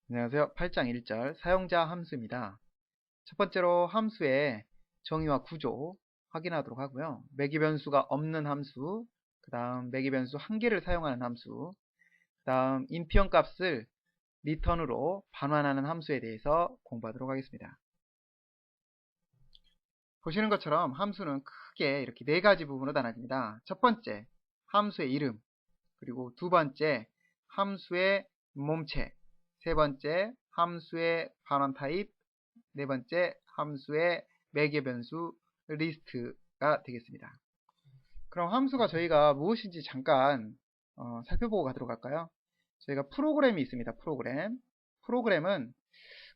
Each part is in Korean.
안녕하세요. 8장 1절 사용자 함수입니다. 첫 번째로 함수의 정의와 구조 확인하도록 하고요. 매개 변수가 없는 함수, 그 다음 매개 변수 한 개를 사용하는 함수, 그 다음 인피형 값을 리턴으로 반환하는 함수에 대해서 공부하도록 하겠습니다. 보시는 것처럼 함수는 크게 이렇게 네 가지 부분으로 나눠집니다. 첫 번째, 함수의 이름, 그리고 두 번째, 함수의 몸체, 세 번째, 함수의 반환 타입, 네 번째, 함수의 매개 변수 리스트가 되겠습니다. 그럼 함수가 저희가 무엇인지 잠깐 살펴보고 가도록 할까요? 저희가 프로그램이 있습니다. 프로그램은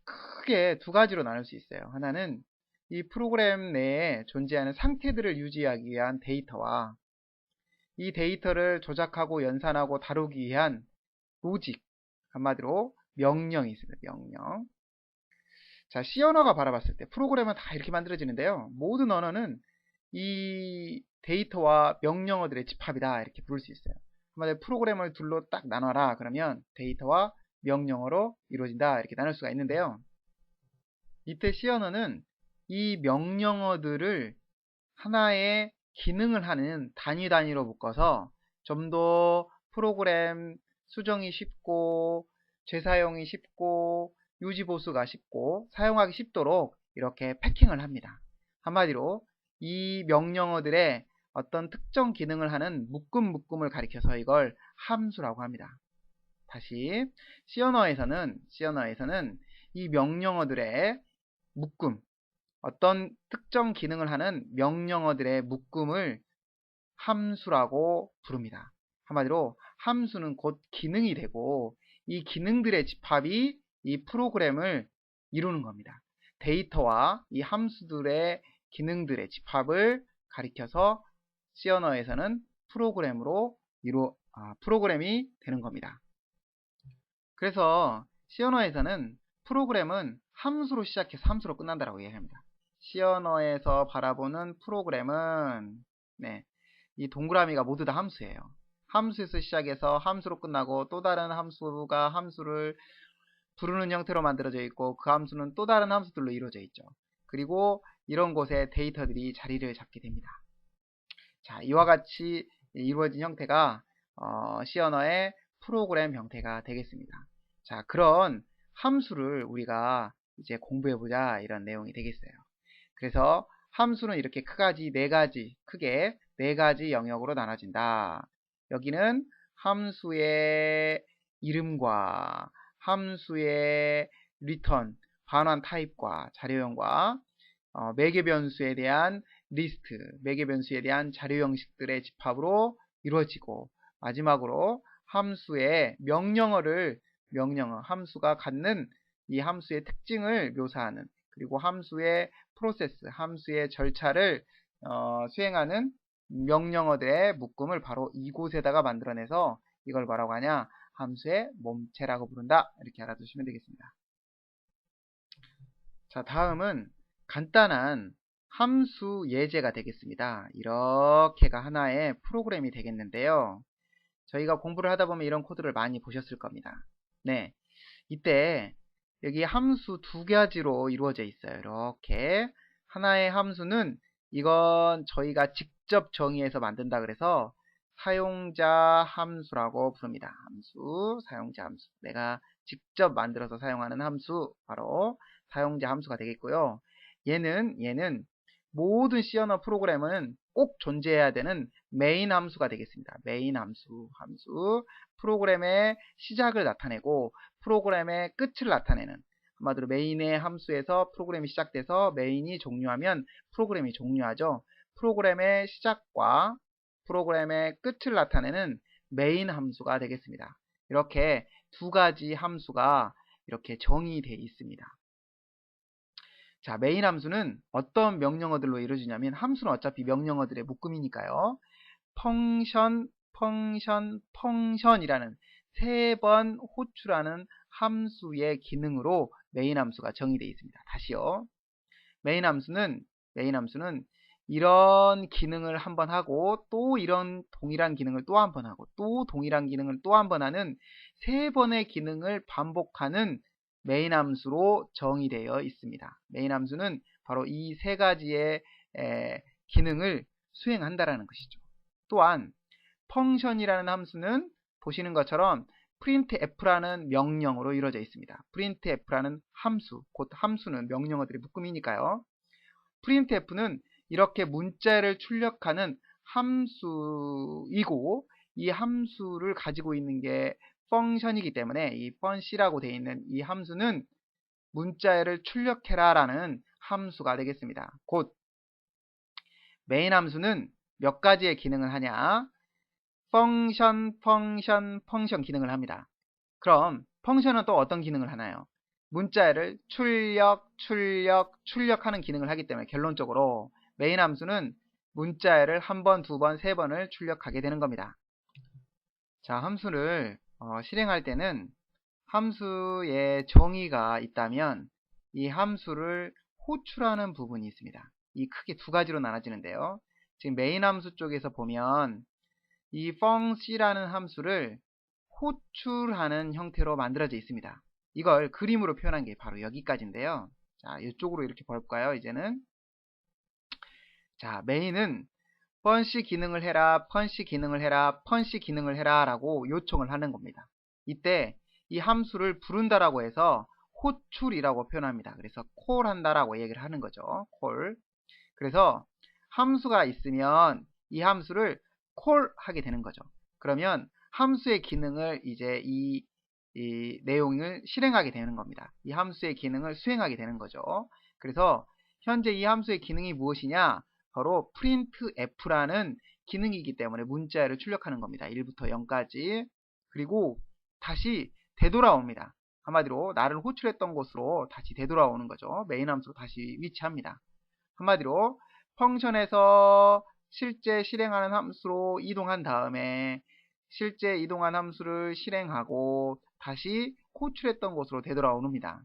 크게 두 가지로 나눌 수 있어요. 하나는 이 프로그램 내에 존재하는 상태들을 유지하기 위한 데이터와 이 데이터를 조작하고 연산하고 다루기 위한 로직, 한마디로 명령이 있습니다. 명령. 자, C 언어가 바라봤을 때 프로그램은 다 이렇게 만들어지는데요. 모든 언어는 이 데이터와 명령어들의 집합이다 이렇게 부를 수 있어요. 한마디로 프로그램을 둘로 딱 나눠라 그러면 데이터와 명령어로 이루어진다 이렇게 나눌 수가 있는데요. 이때 C 언어는 이 명령어들을 하나의 기능을 하는 단위로 묶어서 좀 더 프로그램 수정이 쉽고 재사용이 쉽고 유지보수가 쉽고 사용하기 쉽도록 이렇게 패킹을 합니다. 한마디로 이 명령어들의 어떤 특정 기능을 하는 묶음을 가리켜서 이걸 함수라고 합니다. 다시 C 언어에서는 이 명령어들의 묶음, 어떤 특정 기능을 하는 명령어들의 묶음을 함수라고 부릅니다. 한마디로 함수는 곧 기능이 되고 이 기능들의 집합이 이 프로그램을 이루는 겁니다. 데이터와 이 함수들의 기능들의 집합을 가리켜서 C 언어에서는 프로그램이 되는 겁니다. 그래서 C 언어에서는 프로그램은 함수로 시작해서 함수로 끝난다라고 이야기합니다. C 언어에서 바라보는 프로그램은 이 동그라미가 모두 다 함수예요. 함수에서 시작해서 함수로 끝나고 또 다른 함수가 함수를 부르는 형태로 만들어져 있고 그 함수는 또 다른 함수들로 이루어져 있죠. 그리고 이런 곳에 데이터들이 자리를 잡게 됩니다. 자, 이와 같이 이루어진 형태가 C 언어의 프로그램 형태가 되겠습니다. 자, 그런 함수를 우리가 이제 공부해보자 이런 내용이 되겠어요. 그래서 함수는 이렇게 크게 네 가지 영역으로 나눠진다. 여기는 함수의 이름과 함수의 리턴, 반환 타입과 자료형과 매개 변수에 대한 리스트, 매개 변수에 대한 자료 형식들의 집합으로 이루어지고 마지막으로 함수의 함수가 갖는 이 함수의 특징을 묘사하는 그리고 함수의 프로세스, 함수의 절차를 수행하는 명령어들의 묶음을 바로 이곳에다가 만들어내서 이걸 뭐라고 하냐? 함수의 몸체라고 부른다. 이렇게 알아두시면 되겠습니다. 자, 다음은 간단한 함수 예제가 되겠습니다. 이렇게가 하나의 프로그램이 되겠는데요. 저희가 공부를 하다 보면 이런 코드를 많이 보셨을 겁니다. 네, 이때 여기 함수 두 가지로 이루어져 있어요. 이렇게 하나의 함수는 이건 저희가 직접 정의해서 만든다 그래서 사용자 함수라고 부릅니다. 사용자 함수. 내가 직접 만들어서 사용하는 함수, 바로 사용자 함수가 되겠고요. 얘는 모든 C 언어 프로그램은 꼭 존재해야 되는 메인 함수가 되겠습니다. 메인 함수. 프로그램의 시작을 나타내고 프로그램의 끝을 나타내는, 한마디로 메인의 함수에서 프로그램이 시작돼서 메인이 종료하면 프로그램이 종료하죠. 프로그램의 시작과 프로그램의 끝을 나타내는 메인 함수가 되겠습니다. 이렇게 두 가지 함수가 이렇게 정의되어 있습니다. 자, 메인 함수는 어떤 명령어들로 이루어지냐면, 함수는 어차피 명령어들의 묶음이니까요. 펑션이라는 세 번 호출하는 함수의 기능으로 메인 함수가 정의되어 있습니다. 다시요. 메인 함수는 이런 기능을 한번 하고 또 이런 동일한 기능을 또 한 번 하고 또 동일한 기능을 또 한 번 하는 세 번의 기능을 반복하는 메인 함수로 정의되어 있습니다. 메인 함수는 바로 이 세 가지의 기능을 수행한다라는 것이죠. 또한 펑션이라는 함수는 보시는 것처럼 printf라는 명령으로 이루어져 있습니다. printf라는 함수, 곧 함수는 명령어들의 묶음이니까요. printf는 이렇게 문자를 출력하는 함수이고 이 함수를 가지고 있는 게 펑션이기 때문에 이 func라고 되어 있는 이 함수는 문자를 출력해라 라는 함수가 되겠습니다. 곧 메인 함수는 몇 가지의 기능을 하냐? 펑션 기능을 합니다. 그럼 펑션은 또 어떤 기능을 하나요? 문자를 출력하는 기능을 하기 때문에 결론적으로 메인 함수는 문자를 한 번, 두 번, 세 번을 출력하게 되는 겁니다. 자, 함수를 실행할 때는 함수의 정의가 있다면 이 함수를 호출하는 부분이 있습니다. 이 크게 두 가지로 나눠지는데요. 지금 메인 함수 쪽에서 보면 이 func라는 함수를 호출하는 형태로 만들어져 있습니다. 이걸 그림으로 표현한 게 바로 여기까지인데요. 자, 이쪽으로 이렇게 볼까요? 이제는 자, 메인은 펀시 기능을 해라, 펀시 기능을 해라, 펀시 기능을 해라 라고 요청을 하는 겁니다. 이때 이 함수를 부른다라고 해서 호출이라고 표현합니다. 그래서 call 한다라고 얘기를 하는 거죠. call. 그래서 함수가 있으면 이 함수를 call 하게 되는 거죠. 그러면 함수의 기능을 이제 이 내용을 실행하게 되는 겁니다. 이 함수의 기능을 수행하게 되는 거죠. 그래서 현재 이 함수의 기능이 무엇이냐? 바로 printf라는 기능이기 때문에 문자를 출력하는 겁니다. 1부터 0까지. 그리고 다시 되돌아옵니다. 한마디로 나를 호출했던 곳으로 다시 되돌아오는 거죠. 메인 함수로 다시 위치합니다. 한마디로 펑션에서 실제 실행하는 함수로 이동한 다음에 실제 이동한 함수를 실행하고 다시 호출했던 곳으로 되돌아옵니다.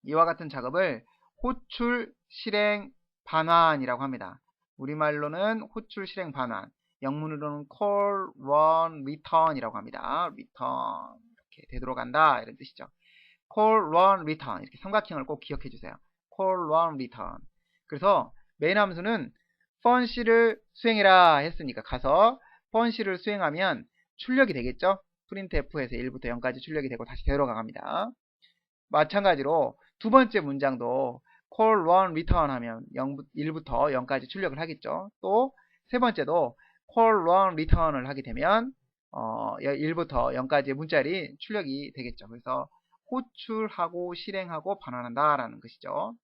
이와 같은 작업을 호출, 실행, 반환이라고 합니다. 우리말로는 호출, 실행, 반환, 영문으로는 call, run, return이라고 합니다. return, 이렇게 되돌아간다 이런 뜻이죠. call, run, return 이렇게 삼각형을 꼭 기억해 주세요. call, run, return. 그래서 메인 함수는 func를 수행해라 했으니까 가서 func를 수행하면 출력이 되겠죠. printf에서 1부터 0까지 출력이 되고 다시 되돌아갑니다. 마찬가지로 두 번째 문장도 call, run, return 하면 1부터 0까지 출력을 하겠죠. 또 세 번째도 call, run, return을 하게 되면 1부터 0까지의 문자리 출력이 되겠죠. 그래서 호출하고 실행하고 반환한다 라는 것이죠.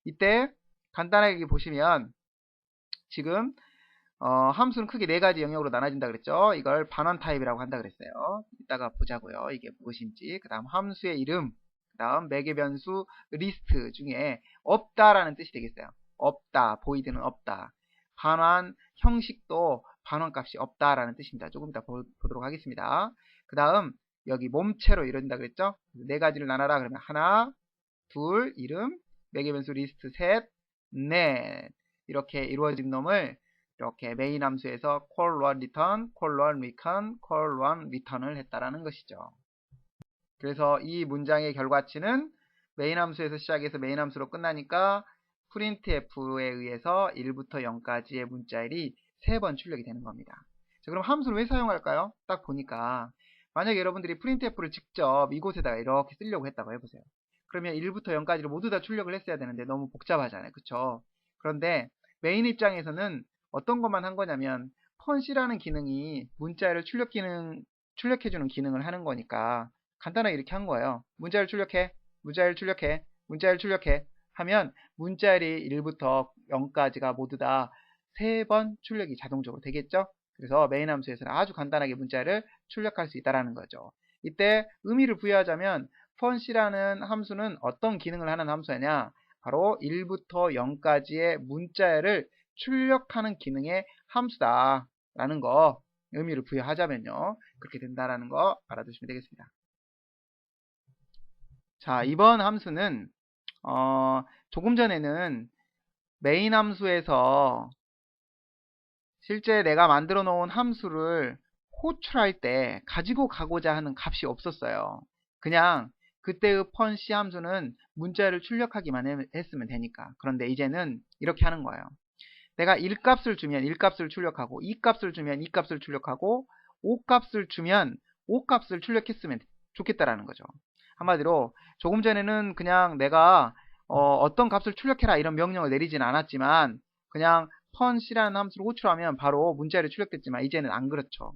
이때 간단하게 보시면 지금 함수는 크게 네 가지 영역으로 나눠진다 그랬죠. 이걸 반환 타입이라고 한다 그랬어요. 이따가 보자고요. 이게 무엇인지. 그 다음 함수의 이름, 그 다음 매개 변수 리스트 중에 없다라는 뜻이 되겠어요. 없다, 보이드는 없다. 반환 형식도 반환 값이 없다라는 뜻입니다. 조금 이따 보도록 하겠습니다. 그 다음 여기 몸체로 이루어진다 그랬죠. 네 가지를 나눠라 그러면 하나, 둘, 이름, 매개 변수 리스트 셋, 넷 이렇게 이루어진 놈을 이렇게 메인 함수에서 call one return, call one return, call one return을 했다라는 것이죠. 그래서 이 문장의 결과치는 메인 함수에서 시작해서 메인 함수로 끝나니까 printf에 의해서 1부터 0까지의 문자일이 3번 출력이 되는 겁니다. 자, 그럼 함수를 왜 사용할까요? 딱 보니까 만약에 여러분들이 printf를 직접 이곳에다가 이렇게 쓰려고 했다고 해보세요. 그러면 1부터 0까지를 모두 다 출력을 했어야 되는데 너무 복잡하잖아요. 그쵸? 그런데 메인 입장에서는 어떤 것만 한 거냐면 펀시라는 기능이 문자를 출력해주는 기능을 하는 거니까 간단하게 이렇게 한 거예요. 문자를 출력해, 문자를 출력해, 문자를 출력해 하면 문자리 1부터 0까지가 모두 다 3번 출력이 자동적으로 되겠죠? 그래서 메인 함수에서는 아주 간단하게 문자를 출력할 수 있다는 거죠. 이때 의미를 부여하자면 펀시라는 함수는 어떤 기능을 하는 함수냐? 바로 1부터 0까지의 문자를 출력하는 기능의 함수다 라는 거 의미를 부여하자면요. 그렇게 된다라는 거 알아두시면 되겠습니다. 자, 이번 함수는 조금 전에는 메인 함수에서 실제 내가 만들어 놓은 함수를 호출할 때 가지고 가고자 하는 값이 없었어요. 그냥 그때의 punch 함수는 문자를 출력하기만 했으면 되니까. 그런데 이제는 이렇게 하는 거예요. 내가 1값을 주면 1값을 출력하고 2값을 주면 2값을 출력하고 5값을 주면 5값을 출력했으면 좋겠다라는 거죠. 한마디로 조금 전에는 그냥 내가 어떤 값을 출력해라 이런 명령을 내리진 않았지만 그냥 punch라는 함수를 호출하면 바로 문자열이 출력됐지만 이제는 안 그렇죠.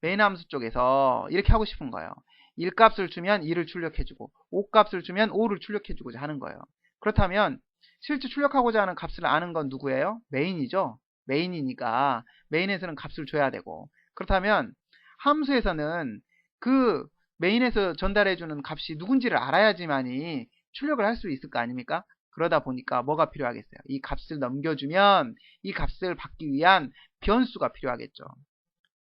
메인 함수 쪽에서 이렇게 하고 싶은 거예요. 1값을 주면 2를 출력해주고 5값을 주면 5를 출력해주고자 하는 거예요. 그렇다면 실제 출력하고자 하는 값을 아는 건 누구예요? 메인이죠. 메인이니까 메인에서는 값을 줘야 되고, 그렇다면 함수에서는 그 메인에서 전달해주는 값이 누군지를 알아야지만이 출력을 할 수 있을 거 아닙니까? 그러다 보니까 뭐가 필요하겠어요? 이 값을 넘겨주면 이 값을 받기 위한 변수가 필요하겠죠.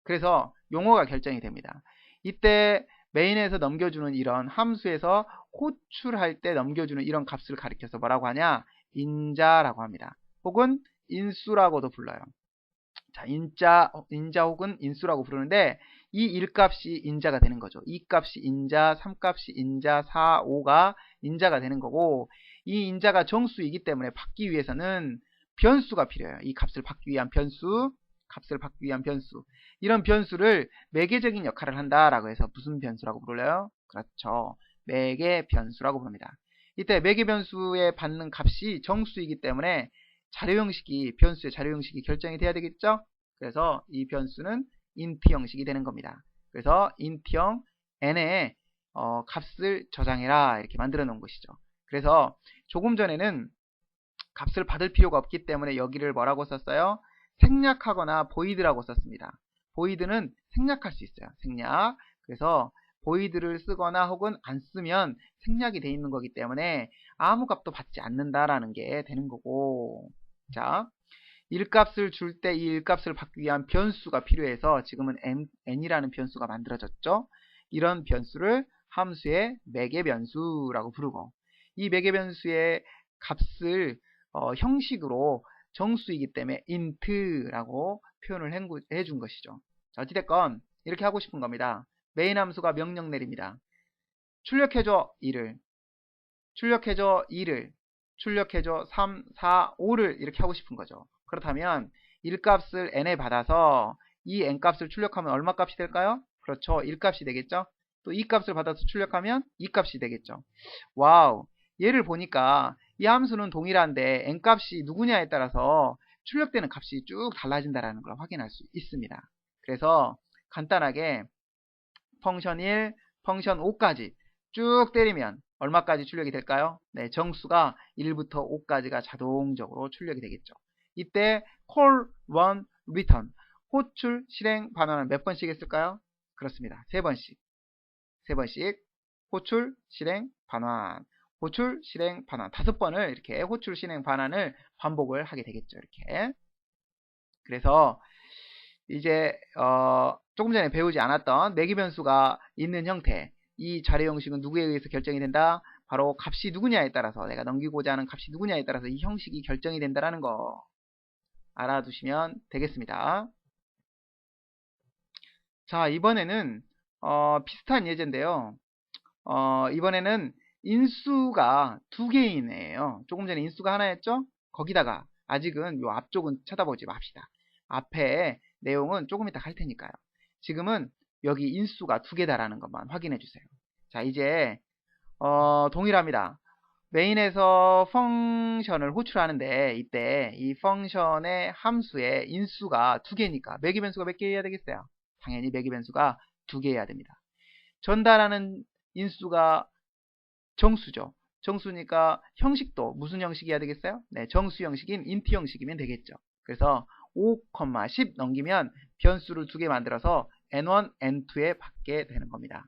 그래서 용어가 결정이 됩니다. 이때 메인에서 넘겨주는 이런 함수에서 호출할 때 넘겨주는 이런 값을 가리켜서 뭐라고 하냐? 인자라고 합니다. 혹은 인수라고도 불러요. 자, 인자 혹은 인수라고 부르는데 이 1값이 인자가 되는 거죠. 2값이 인자, 3값이 인자, 4, 5가 인자가 되는 거고, 이 인자가 정수이기 때문에 받기 위해서는 변수가 필요해요. 이 값을 받기 위한 변수, 값을 받기 위한 변수. 이런 변수를 매개적인 역할을 한다라고 해서 무슨 변수라고 불러요? 그렇죠. 매개 변수라고 부릅니다. 이때 매개 변수에 받는 값이 정수이기 때문에 자료 형식이, 변수의 자료 형식이 결정이 돼야 되겠죠? 그래서 이 변수는 int 형식이 되는 겁니다. 그래서 int형 n에 값을 저장해라 이렇게 만들어 놓은 것이죠. 그래서 조금 전에는 값을 받을 필요가 없기 때문에 여기를 뭐라고 썼어요? 생략하거나 void라고 썼습니다. void는 생략할 수 있어요. 생략. 그래서 void를 쓰거나 혹은 안 쓰면 생략이 돼 있는 거기 때문에 아무 값도 받지 않는다라는 게 되는 거고, 자, 1값을 줄 때 이 1값을 받기 위한 변수가 필요해서 지금은 n이라는 변수가 만들어졌죠. 이런 변수를 함수의 매개 변수라고 부르고, 이 매개 변수의 값을 형식으로 정수이기 때문에 int라고 표현을 해준 것이죠. 자, 어찌됐건 이렇게 하고 싶은 겁니다. 메인 함수가 명령 내립니다. 출력해줘 2를, 출력해줘 2를, 출력해줘 3, 4, 5를 이렇게 하고 싶은 거죠. 그렇다면 1값을 n에 받아서 이 n값을 출력하면 얼마 값이 될까요? 그렇죠. 1값이 되겠죠. 또 2값을 받아서 출력하면 2값이 되겠죠. 와우. 얘를 보니까 이 함수는 동일한데 n값이 누구냐에 따라서 출력되는 값이 쭉 달라진다는 걸 확인할 수 있습니다. 그래서 간단하게 펑션 1, 펑션 5까지 쭉 때리면 얼마까지 출력이 될까요? 네, 정수가 1부터 5까지가 자동적으로 출력이 되겠죠. 이때 call, run, return 호출, 실행, 반환을 몇 번씩 했을까요? 그렇습니다. 3번씩. 3번씩 호출, 실행, 반환, 호출, 실행, 반환 5번을 이렇게 호출, 실행, 반환을 반복을 하게 되겠죠. 이렇게. 그래서 이제 조금 전에 배우지 않았던 매개 변수가 있는 형태, 이 자료 형식은 누구에 의해서 결정이 된다? 바로 값이 누구냐에 따라서, 내가 넘기고자 하는 값이 누구냐에 따라서 이 형식이 결정이 된다는 거 알아두시면 되겠습니다. 자, 이번에는 비슷한 예제인데요. 이번에는 인수가 2개인 애예요. 조금 전에 인수가 하나였죠? 거기다가 아직은 요 앞쪽은 쳐다보지 맙시다. 앞에 내용은 조금 이따 할 테니까요. 지금은 여기 인수가 2개다라는 것만 확인해 주세요. 자, 이제 동일합니다. 메인에서 펑션을 호출하는데 이때 이 펑션의 함수의 인수가 2개니까 매개 변수가 몇 개여야 되겠어요? 당연히 매개 변수가 2개여야 됩니다. 전달하는 인수가 정수죠. 정수니까 형식도 무슨 형식이어야 되겠어요? 네, 정수 형식인 int 형식이면 되겠죠. 그래서 5, 10 넘기면 변수를 2개 만들어서 n1, n2에 받게 되는 겁니다.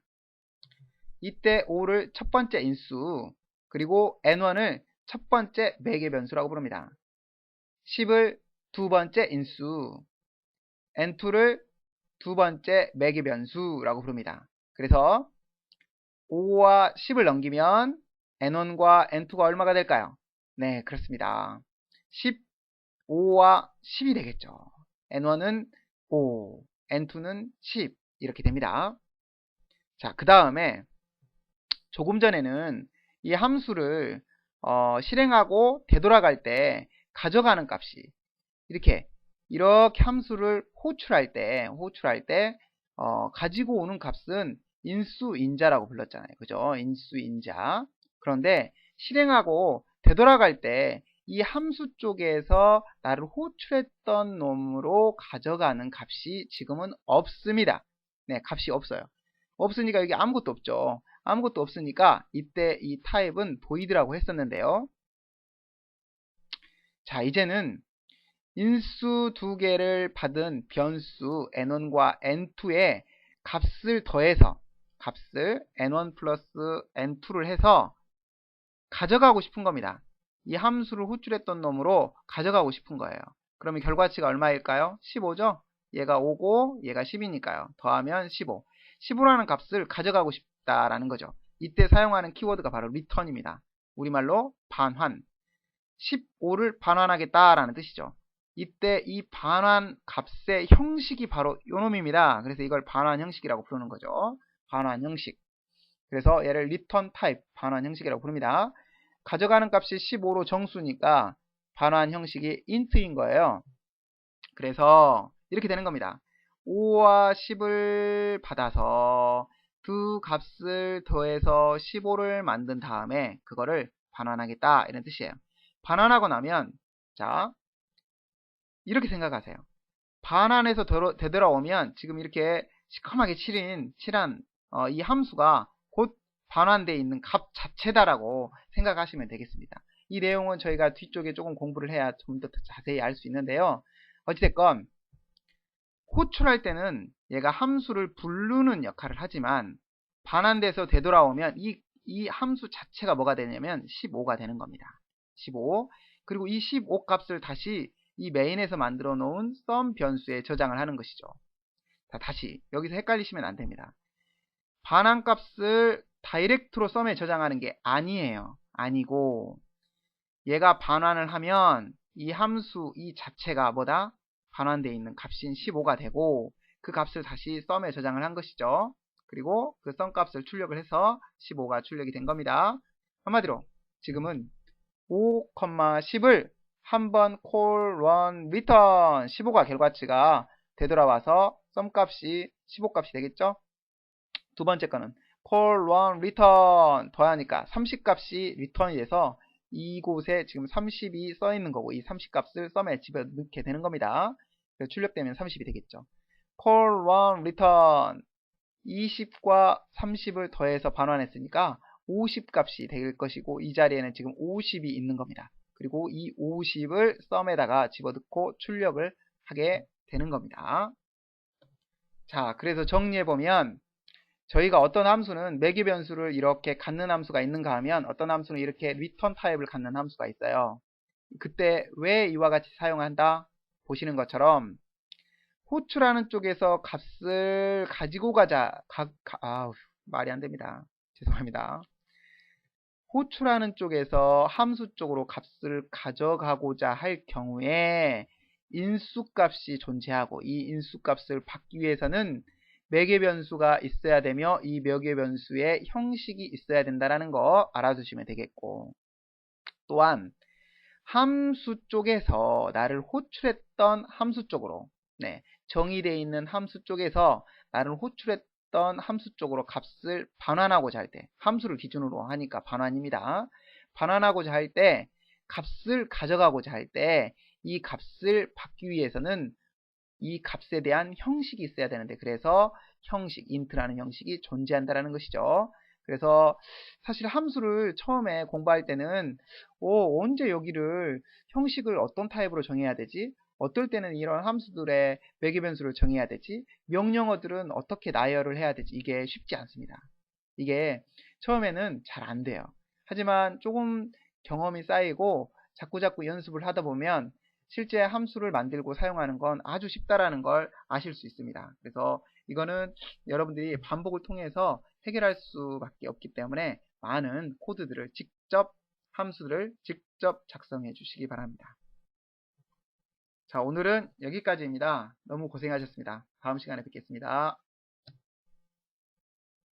이때 5를 첫 번째 인수, 그리고 n1을 첫 번째 매개 변수라고 부릅니다. 10을 두 번째 인수, n2를 두 번째 매개 변수라고 부릅니다. 그래서 5와 10을 넘기면 n1과 n2가 얼마가 될까요? 네, 그렇습니다. 10, 5와 10이 되겠죠. n1은 5, n2는 10 이렇게 됩니다. 자, 그 다음에 조금 전에는 이 함수를 실행하고 되돌아갈 때 가져가는 값이 이렇게 함수를 호출할 때 가지고 오는 값은 인수인자라고 불렀잖아요. 그죠? 인수인자. 그런데 실행하고 되돌아갈 때 이 함수 쪽에서 나를 호출했던 놈으로 가져가는 값이 지금은 없습니다. 네, 값이 없어요. 없으니까 여기 아무것도 없죠. 아무것도 없으니까 이때 이 타입은 void라고 했었는데요. 자, 이제는 인수 두 개를 받은 변수 n1과 n2에 값을 더해서 값을 n1 플러스 n2를 해서 가져가고 싶은 겁니다. 이 함수를 호출했던 놈으로 가져가고 싶은 거예요. 그러면 결과치가 얼마일까요? 15죠? 얘가 5고 얘가 10이니까요. 더하면 15. 15라는 값을 가져가고 싶다라는 거죠. 이때 사용하는 키워드가 바로 return입니다. 우리말로 반환. 15를 반환하겠다라는 뜻이죠. 이때 이 반환 값의 형식이 바로 요놈입니다. 그래서 이걸 반환 형식이라고 부르는 거죠. 반환 형식. 그래서 얘를 return type 반환 형식이라고 부릅니다. 가져가는 값이 15로 정수니까 반환 형식이 int인 거예요. 그래서 이렇게 되는 겁니다. 5와 10을 받아서 두 값을 더해서 15를 만든 다음에 그거를 반환하겠다 이런 뜻이에요. 반환하고 나면 자 이렇게 생각하세요. 반환해서 되돌아오면 지금 이렇게 시커멓게 칠한 이 함수가 곧 반환되어 있는 값 자체다라고 생각하시면 되겠습니다. 이 내용은 저희가 뒤쪽에 조금 공부를 해야 좀 더 자세히 알 수 있는데요. 어찌됐건 호출할 때는 얘가 함수를 부르는 역할을 하지만 반환돼서 되돌아오면 이 함수 자체가 뭐가 되냐면 15가 되는 겁니다. 15. 그리고 이 15 값을 다시 이 메인에서 만들어 놓은 sum 변수에 저장을 하는 것이죠. 자, 다시 여기서 헷갈리시면 안 됩니다. 반환 값을 다이렉트로 sum에 저장하는 게 아니에요. 아니고 얘가 반환을 하면 이 함수 이 자체가 뭐다? 반환되어 있는 값인 15가 되고 그 값을 다시 sum에 저장을 한 것이죠. 그리고 그 sum 값을 출력을 해서 15가 출력이 된 겁니다. 한마디로 지금은 5, 10을 한번 call, run, return 15가 결과치가 되돌아와서 sum 값이 15 값이 되겠죠. 두 번째 거는 call, run, return 더하니까 30 값이 return이 돼서 이곳에 지금 30이 써 있는 거고 이 30 값을 sum에 집어넣게 되는 겁니다. 그래서 출력되면 30이 되겠죠. call, run, return 20과 30을 더해서 반환했으니까 50 값이 될 것이고 이 자리에는 지금 50이 있는 겁니다. 그리고 이 50을 sum에다가 집어넣고 출력을 하게 되는 겁니다. 자, 그래서 정리해보면 저희가 어떤 함수는 매개 변수를 이렇게 갖는 함수가 있는가 하면 어떤 함수는 이렇게 return 타입을 갖는 함수가 있어요. 그때 왜 이와 같이 사용한다? 보시는 것처럼 호출하는 쪽에서 값을 가지고 가자. 말이 안 됩니다. 죄송합니다. 호출하는 쪽에서 함수 쪽으로 값을 가져가고자 할 경우에 인수값이 존재하고 이 인수값을 받기 위해서는 매개 변수가 있어야 되며 이 매개 변수의 형식이 있어야 된다는 거 알아두시면 되겠고 또한 함수 쪽에서 나를 호출했던 함수 쪽으로 정의되어 있는 함수 쪽에서 나를 호출했던 함수 쪽으로 값을 반환하고자 할 때 함수를 기준으로 하니까 반환입니다. 반환하고자 할 때 값을 가져가고자 할 때 이 값을 받기 위해서는 이 값에 대한 형식이 있어야 되는데 그래서 형식, int라는 형식이 존재한다는 것이죠. 그래서 사실 함수를 처음에 공부할 때는 언제 여기를 형식을 어떤 타입으로 정해야 되지? 어떨 때는 이런 함수들의 매개 변수를 정해야 되지? 명령어들은 어떻게 나열을 해야 되지? 이게 쉽지 않습니다. 이게 처음에는 잘 안 돼요. 하지만 조금 경험이 쌓이고 자꾸자꾸 연습을 하다 보면 실제 함수를 만들고 사용하는 건 아주 쉽다라는 걸 아실 수 있습니다. 그래서 이거는 여러분들이 반복을 통해서 해결할 수밖에 없기 때문에 많은 코드들을 함수들을 직접 작성해 주시기 바랍니다. 자, 오늘은 여기까지입니다. 너무 고생하셨습니다. 다음 시간에 뵙겠습니다.